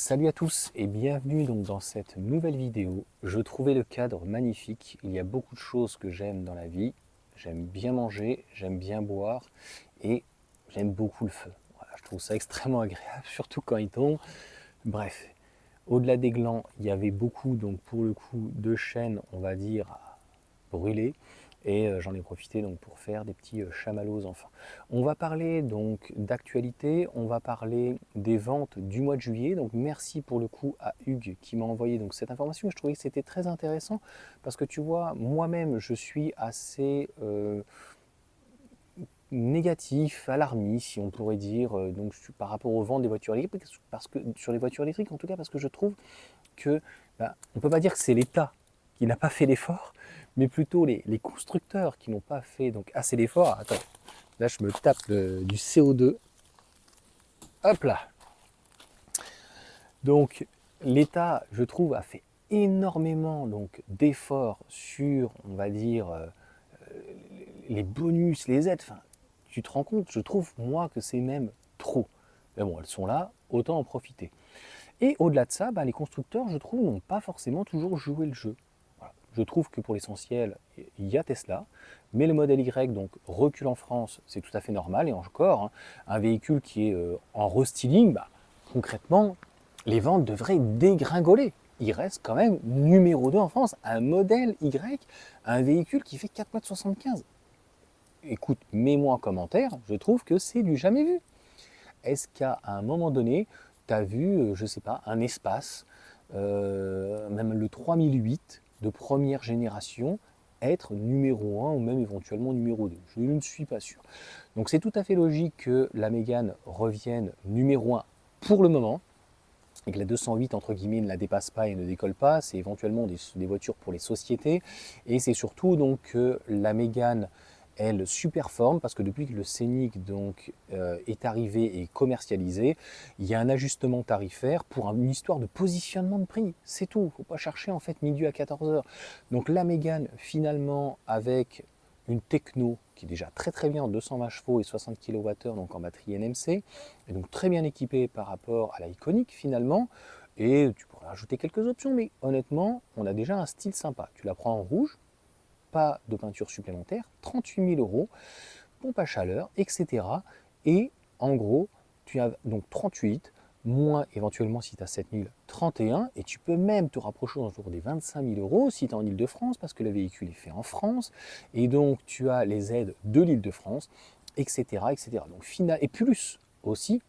Salut à tous et bienvenue donc dans cette nouvelle vidéo. Je trouvais le cadre magnifique. Il y a beaucoup de choses que j'aime dans la vie. J'aime bien manger, j'aime bien boire et j'aime beaucoup le feu. Voilà, je trouve ça extrêmement agréable, surtout quand il tombe. Bref, au-delà des glands, il y avait beaucoup donc pour le coup de chênes, on va dire, à brûler. Et j'en ai profité donc pour faire des petits chamallows aux enfants. On va parler donc d'actualité, on va parler des ventes du mois de juillet. Donc merci pour le coup à Hugues qui m'a envoyé donc cette information. Je trouvais que c'était très intéressant parce que tu vois, moi-même je suis assez négatif, alarmiste, si on pourrait dire, donc par rapport aux ventes des voitures électriques, parce que sur les voitures électriques en tout cas, parce que je trouve que on ne peut pas dire que c'est l'État qui n'a pas fait l'effort, mais plutôt les constructeurs qui n'ont pas fait donc assez d'efforts. Attends, là je me tape du CO2. Hop là. Donc l'État, je trouve, a fait énormément donc d'efforts sur, on va dire, les bonus, les aides. Enfin, tu te rends compte, je trouve moi que c'est même trop. Mais bon, elles sont là, autant en profiter. Et au-delà de ça, les constructeurs, je trouve, n'ont pas forcément toujours joué le jeu. Voilà. Je trouve que pour l'essentiel, il y a Tesla, mais le modèle Y donc recule en France, c'est tout à fait normal. Et encore, hein, un véhicule qui est en restyling, concrètement, les ventes devraient dégringoler. Il reste quand même numéro 2 en France, un modèle Y, un véhicule qui fait 4,75 m. Écoute, mets-moi en commentaire, je trouve que c'est du jamais vu. Est-ce qu'à un moment donné, tu as vu, je ne sais pas, un espace, même le 3008 de première génération, être numéro 1 ou même éventuellement numéro 2? Je ne suis pas sûr. Donc c'est tout à fait logique que la Mégane revienne numéro 1 pour le moment, et que la 208 entre guillemets ne la dépasse pas et ne décolle pas. C'est éventuellement des voitures pour les sociétés, et c'est surtout donc que la Mégane elle superforme parce que depuis que le Scénic donc est arrivé et commercialisé, il y a un ajustement tarifaire pour une histoire de positionnement de prix. C'est tout. Il ne faut pas chercher en fait midi à 14h. Donc la Mégane finalement avec une techno qui est déjà très très bien, 220 chevaux et 60 kWh donc en batterie NMC, et donc très bien équipée par rapport à la Iconic finalement. Et tu pourrais ajouter quelques options, mais honnêtement, on a déjà un style sympa. Tu la prends en rouge, pas de peinture supplémentaire, 38 000 euros, pompe à chaleur, etc. Et en gros, tu as donc 38, moins éventuellement si tu as 7 000, 31, et tu peux même te rapprocher autour des 25 000 euros si tu es en Ile-de-France, parce que le véhicule est fait en France, et donc tu as les aides de l'Île-de-France, etc., etc. Donc final, et plus aussi,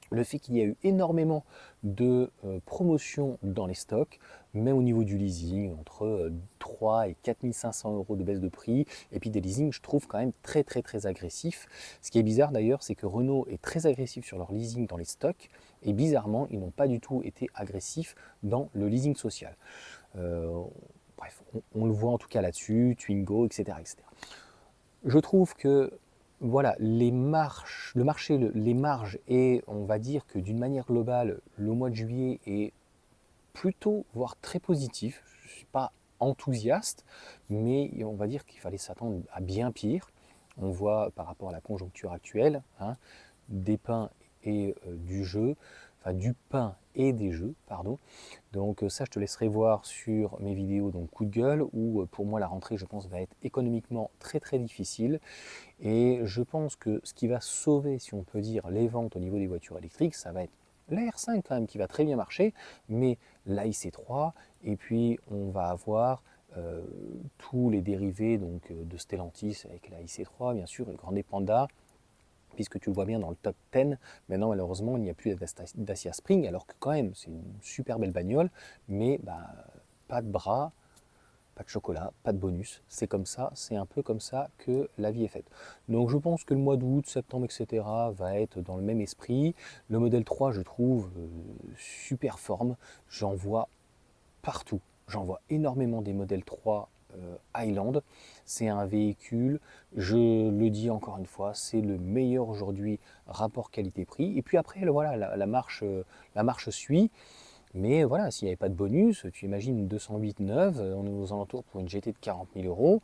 le fait qu'il y a eu énormément de promotions dans les stocks, même au niveau du leasing, entre 3 et 4 500 euros de baisse de prix, et puis des leasings, je trouve quand même très très très agressifs. Ce qui est bizarre d'ailleurs, c'est que Renault est très agressif sur leur leasing dans les stocks, et bizarrement, ils n'ont pas du tout été agressifs dans le leasing social. Euh, Bref, on le voit en tout cas là-dessus, Twingo, etc., etc. Je trouve que voilà, le marché, les marges et on va dire que d'une manière globale, le mois de juillet est plutôt, voire très positif. Je ne suis pas enthousiaste, mais on va dire qu'il fallait s'attendre à bien pire. On voit par rapport à la conjoncture actuelle, hein, des pains et du jeu, enfin du pain et des jeux, pardon. Donc ça, je te laisserai voir sur mes vidéos donc coup de gueule, où pour moi la rentrée, je pense, va être économiquement très très difficile. Et je pense que ce qui va sauver, si on peut dire, les ventes au niveau des voitures électriques, ça va être la R5 quand même qui va très bien marcher, mais l'AIC3, et puis on va avoir tous les dérivés donc, de Stellantis avec la IC3, bien sûr, le Grande Panda, puisque tu le vois bien dans le top 10, maintenant malheureusement il n'y a plus Dacia Spring, alors que quand même c'est une super belle bagnole, mais pas de bras, pas de chocolat, pas de bonus, c'est comme ça, c'est un peu comme ça que la vie est faite. Donc je pense que le mois d'août, septembre, etc. va être dans le même esprit. Le modèle 3, je trouve super forme, j'en vois partout. J'en vois énormément des modèles 3 Highland. C'est un véhicule, je le dis encore une fois, c'est le meilleur aujourd'hui rapport qualité-prix. Et puis après, voilà, la marche suit. Mais voilà, s'il n'y avait pas de bonus, tu imagines une 208 neuve, on est aux alentours pour une GT de 40 000 euros,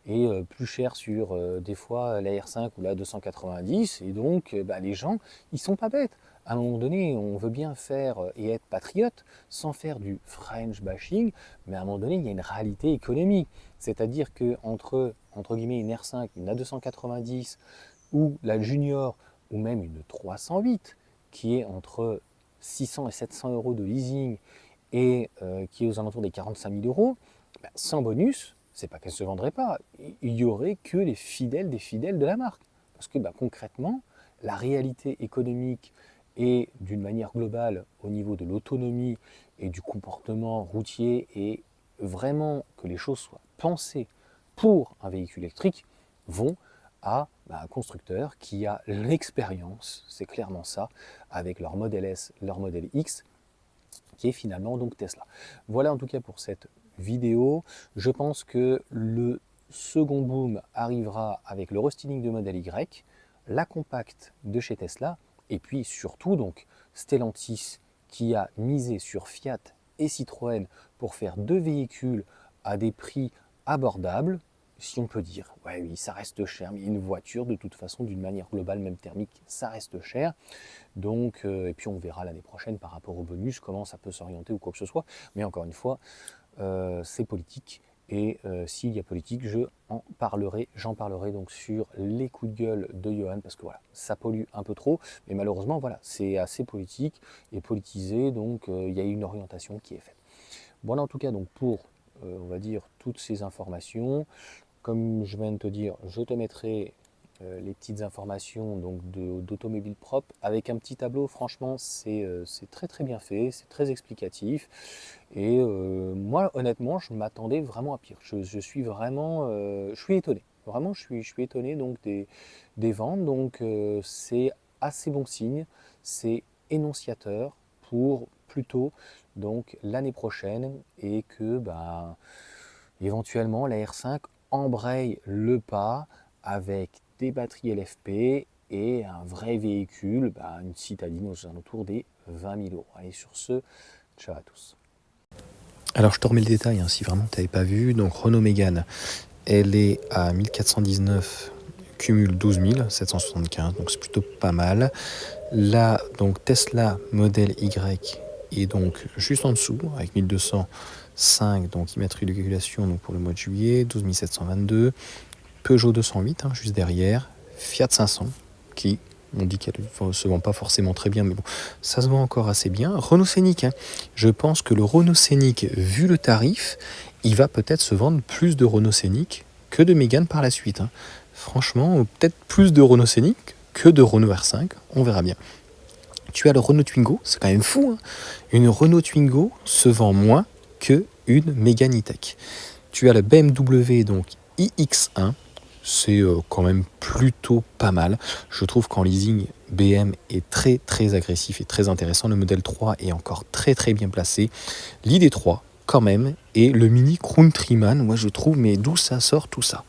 et plus cher sur des fois la R5 ou la 290, et donc les gens, ils sont pas bêtes. À un moment donné, on veut bien faire et être patriote sans faire du French bashing, mais à un moment donné, il y a une réalité économique. C'est-à-dire que entre guillemets, une R5, une A290 ou la Junior, ou même une 308, qui est entre 600 et 700 euros de leasing et qui est aux alentours des 45 000 euros, sans bonus, c'est pas qu'elle ne se vendrait pas. Il y aurait que les fidèles des fidèles de la marque. Parce que concrètement, la réalité économique et d'une manière globale au niveau de l'autonomie et du comportement routier et vraiment que les choses soient pensées pour un véhicule électrique vont à un constructeur qui a l'expérience, c'est clairement ça, avec leur modèle S, leur modèle X, qui est finalement donc Tesla. Voilà en tout cas pour cette vidéo. Je pense que le second boom arrivera avec le restyling de modèle Y, la compacte de chez Tesla, et puis surtout donc Stellantis qui a misé sur Fiat et Citroën pour faire deux véhicules à des prix abordables, si on peut dire. Ouais, oui, ça reste cher, mais une voiture, de toute façon, d'une manière globale, même thermique, ça reste cher. Donc, et puis on verra l'année prochaine par rapport au bonus, comment ça peut s'orienter ou quoi que ce soit. Mais encore une fois, c'est politique. Et s'il y a politique, j'en parlerai donc sur les coups de gueule de Johan, parce que voilà, ça pollue un peu trop, mais malheureusement, voilà, c'est assez politique et politisé, donc il y a une orientation qui est faite. Voilà en tout cas donc pour, on va dire, toutes ces informations. Comme je viens de te dire, je te mettrai les petites informations d'automobile propre avec un petit tableau. Franchement, c'est très très bien fait, c'est très explicatif. Et moi, honnêtement, je m'attendais vraiment à pire. Je suis vraiment, je suis étonné. Vraiment, je suis étonné donc des ventes. Donc c'est assez bon signe. C'est énonciateur pour plutôt donc l'année prochaine et que éventuellement la R5 embraye le pas avec des batteries LFP et un vrai véhicule, une citadine aux alentours des 20 000 euros. Allez, sur ce, ciao à tous. Alors je te remets le détail, si vraiment tu n'avais pas vu. Donc Renault Mégane, elle est à 1419, cumule 12 775, donc c'est plutôt pas mal. Là, donc Tesla Model Y est donc juste en dessous, avec 1205, donc immatriculation donc pour le mois de juillet, 12 722. Peugeot 208, juste derrière. Fiat 500, qui, on dit qu'elle ne se vend pas forcément très bien, mais bon, ça se vend encore assez bien. Renault Scénic, je pense que le Renault Scénic, vu le tarif, il va peut-être se vendre plus de Renault Scénic que de Mégane par la suite. Franchement, peut-être plus de Renault Scénic que de Renault R5, on verra bien. Tu as le Renault Twingo, c'est quand même fou. Une Renault Twingo se vend moins qu'une Mégane E-Tech. Tu as le BMW, donc iX1, c'est quand même plutôt pas mal. Je trouve qu'en leasing, BM est très très agressif et très intéressant. Le modèle 3 est encore très très bien placé. l'ID3 quand même, et le Mini Countryman, moi je trouve, mais d'où ça sort tout ça?